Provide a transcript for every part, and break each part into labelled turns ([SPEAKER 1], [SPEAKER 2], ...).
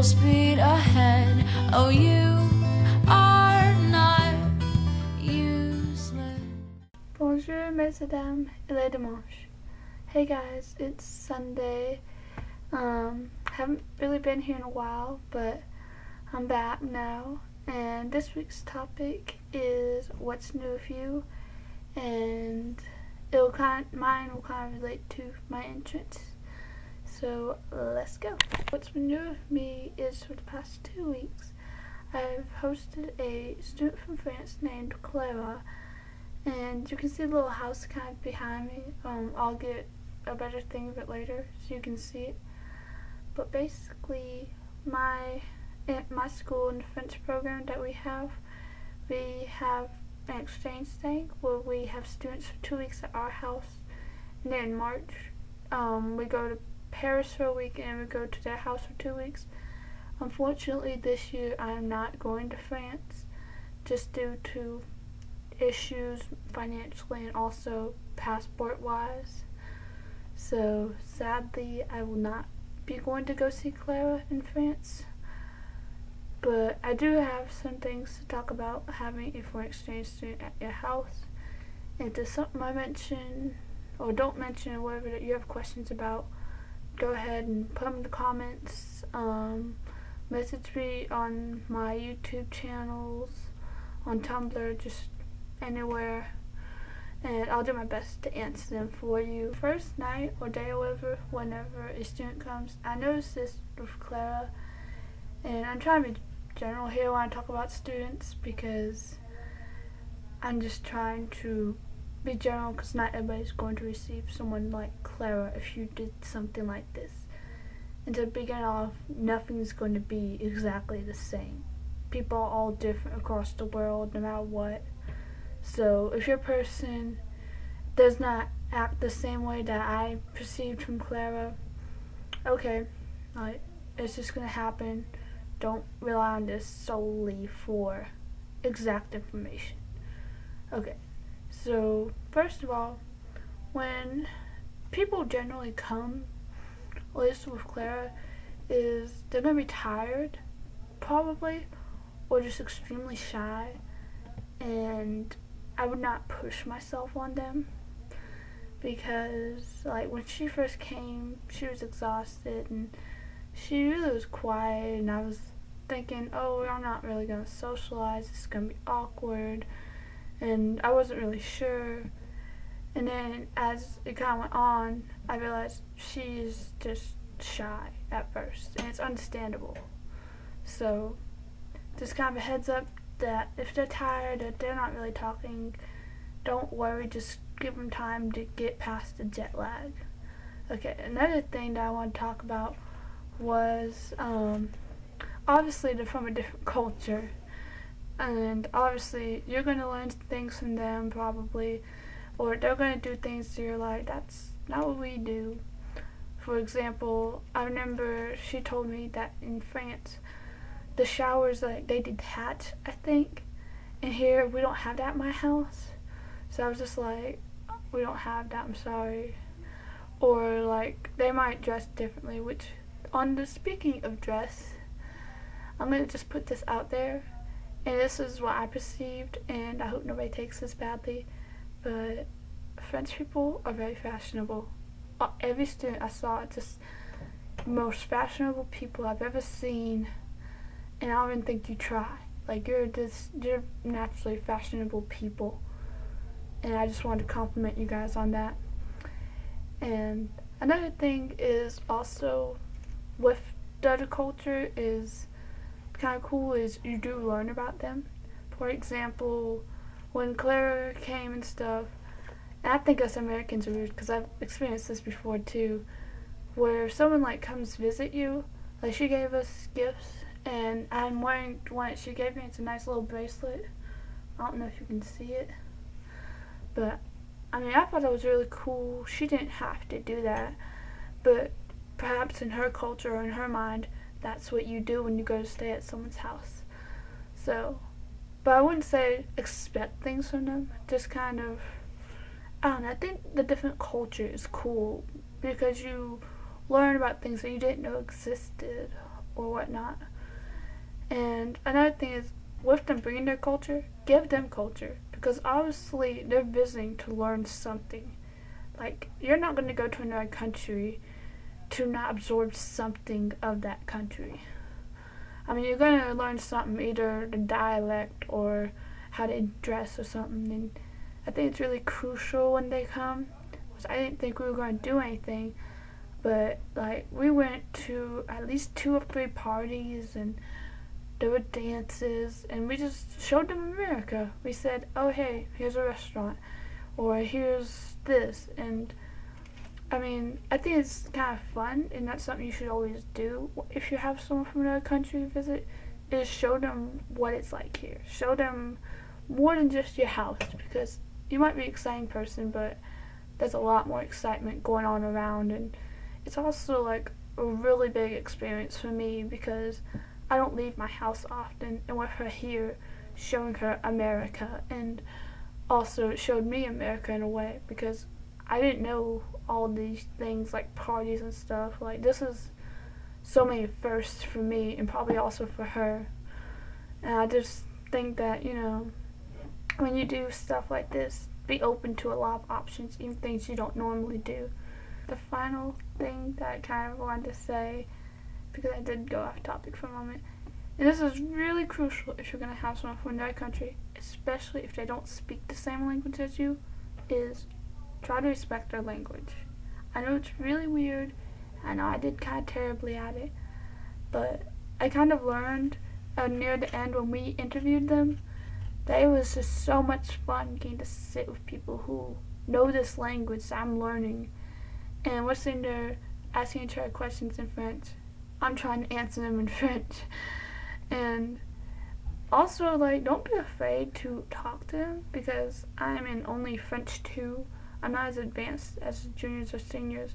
[SPEAKER 1] full speed ahead. Oh, you are not useless.
[SPEAKER 2] Bonjour, mesdames, il est dimanche. Hey guys, it's Sunday. Haven't really been here in a while, but I'm back now. And this week's topic is what's new with you, and mine will kind of relate to my entrance. So let's go. What's been new with me is for the past 2 weeks, I've hosted a student from France named Clara, and you can see the little house kind of behind me. I'll get a better thing of it later so you can see it. But basically, at my school in the French program that we have an exchange thing where we have students for 2 weeks at our house, and then in March we go to Paris for a week and we go to their house for 2 weeks. Unfortunately, this year I'm not going to France just due to issues financially and also passport wise. So sadly, I will not be going to go see Clara in France. But I do have some things to talk about having a foreign exchange student at your house. And if there's something I mention or don't mention or whatever that you have questions about, go ahead and put them in the comments. Message me on my YouTube channels, on Tumblr, just anywhere, and I'll do my best to answer them for you. First night or day or whatever, whenever a student comes, I noticed this with Clara, and I'm trying to be general here when I talk about students because I'm just trying to be general because not everybody's going to receive someone like Clara if you did something like this. And to begin off, nothing's going to be exactly the same. People are all different across the world no matter what. So if your person does not act the same way that I perceived from Clara, okay, it's just going to happen. Don't rely on this solely for exact information. Okay, so first of all, when people generally come, at least with Clara, is they're going to be tired, probably, or just extremely shy, and I would not push myself on them because, when she first came, she was exhausted and she really was quiet, and I was thinking, oh, I'm not really going to socialize, it's going to be awkward, and I wasn't really sure. And then as it kind of went on, I realized she's just shy at first, and it's understandable. So just kind of a heads up that if they're tired, that they're not really talking, don't worry, just give them time to get past the jet lag. Okay, another thing that I want to talk about was, obviously they're from a different culture, and obviously you're going to learn things from them probably, or they're going to do things to you're like, that's not what we do. For example, I remember she told me that in France, the showers, they detach, I think, and here we don't have that at my house. So I was just like, we don't have that, I'm sorry. Or they might dress differently, which speaking of dress, I'm going to just put this out there, and this is what I perceived, and I hope nobody takes this badly, but French people are very fashionable. Every student I saw, just the most fashionable people I've ever seen, and I don't even think you try. You're naturally fashionable people, and I just wanted to compliment you guys on that. And another thing is also with the other culture is kind of cool is you do learn about them. For example, when Clara came and stuff, and I think us Americans are weird because I've experienced this before too, where someone comes visit you, she gave us gifts, and I'm wearing one she gave me. It's a nice little bracelet. I don't know if you can see it, but I thought that was really cool. She didn't have to do that, but perhaps in her culture or in her mind, that's what you do when you go to stay at someone's house. So, but I wouldn't say expect things from them, just kind of, I don't know, I think the different culture is cool because you learn about things that you didn't know existed, or whatnot. And another thing is, with them bringing their culture, give them culture, because obviously they're visiting to learn something. Like, you're not going to go to another country to not absorb something of that country. I mean, you're going to learn something, either the dialect or how to dress or something. And I think it's really crucial when they come, because I didn't think we were going to do anything. But, like, we went to at least 2 or 3 parties, and there were dances, and we just showed them America. We said, oh, hey, here's a restaurant, or here's this. And I mean, I think it's kind of fun, and that's something you should always do if you have someone from another country to visit, is show them what it's like here. Show them more than just your house, because you might be an exciting person, but there's a lot more excitement going on around. And it's also like a really big experience for me, because I don't leave my house often, and with her here, showing her America, and also it showed me America in a way, because I didn't know all these things like parties and stuff. Like, this is so many firsts for me, and probably also for her. And I just think that, you know, when you do stuff like this, be open to a lot of options, even things you don't normally do. The final thing that I kind of wanted to say, because I did go off topic for a moment, and this is really crucial if you're going to have someone from another country, especially if they don't speak the same language as you, is try to respect their language. I know it's really weird. I know I did kind of terribly at it, but I kind of learned near the end when we interviewed them that it was just so much fun getting to sit with people who know this language that I'm learning, and we're sitting there asking each other questions in French. I'm trying to answer them in French. And also, like, don't be afraid to talk to them, because I'm in only French 2. I'm not as advanced as juniors or seniors,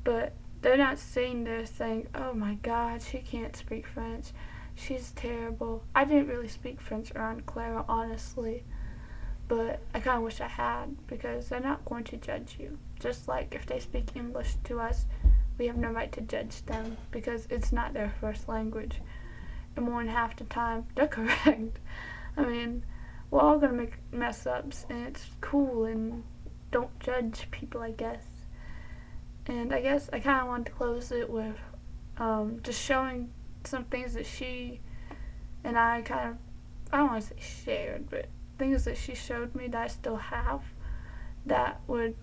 [SPEAKER 2] but they're not sitting there saying, oh my god, she can't speak French, she's terrible. I didn't really speak French around Clara, honestly, but I kind of wish I had, because they're not going to judge you. Just like if they speak English to us, we have no right to judge them, because it's not their first language. And more than half the time, they're correct. I mean, we're all going to make mess-ups, and it's cool, and don't judge people, I guess. And I guess I kind of wanted to close it with just showing some things that she and I kind of, I don't want to say shared, but things that she showed me that I still have that would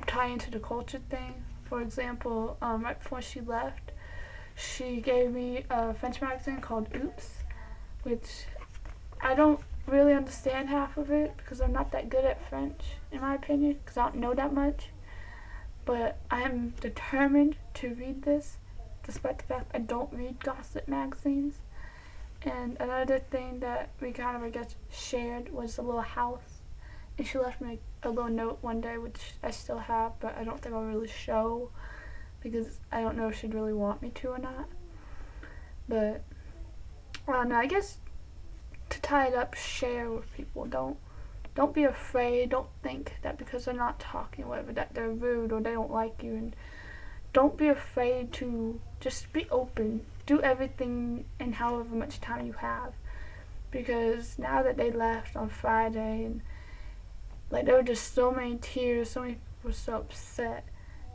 [SPEAKER 2] tie into the culture thing. For example, right before she left, she gave me a French magazine called Oops, which I don't really understand half of it, because I'm not that good at French, in my opinion, because I don't know that much. But I am determined to read this, despite the fact I don't read gossip magazines. And another thing that we kind of, I guess, shared was a little house. And she left me a little note one day, which I still have, but I don't think I'll really show, because I don't know if she'd really want me to or not. But, I don't know, I guess to tie it up, share with people. Don't be afraid. Don't think that because they're not talking or whatever, that they're rude or they don't like you. And don't be afraid to just be open. Do everything in however much time you have. Because now that they left on Friday, and like there were just so many tears, so many people were so upset.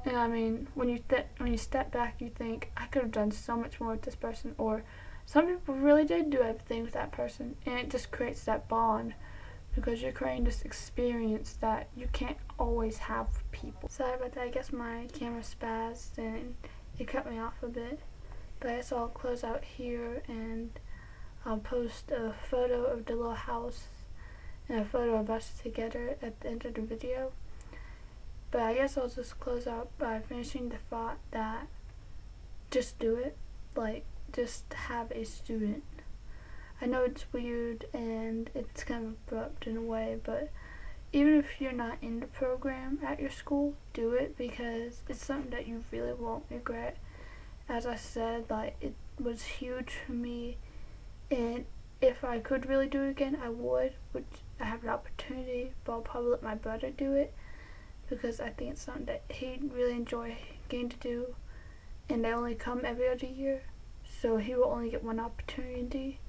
[SPEAKER 2] And I mean, when you step back, you think, I could have done so much more with this person, or some people really did do everything with that person, and it just creates that bond, because you're creating this experience that you can't always have with people. Sorry about that, I guess my camera spazzed and it cut me off a bit, but I guess I'll close out here, and I'll post a photo of the little house and a photo of us together at the end of the video. But I guess I'll just close out by finishing the thought that just do it. Like, just have a student. I know it's weird and it's kind of abrupt in a way, but even if you're not in the program at your school, do it, because it's something that you really won't regret. As I said, like, it was huge for me, and if I could really do it again, I would, which I have the opportunity, but I'll probably let my brother do it, because I think it's something that he'd really enjoy getting to do, and they only come every other year, so he will only get one opportunity,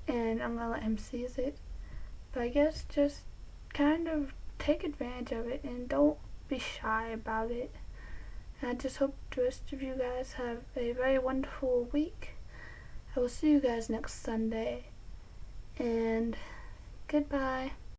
[SPEAKER 2] and I'm gonna let him seize it. But I guess just kind of take advantage of it and don't be shy about it. And I just hope the rest of you guys have a very wonderful week. I will see you guys next Sunday, and goodbye.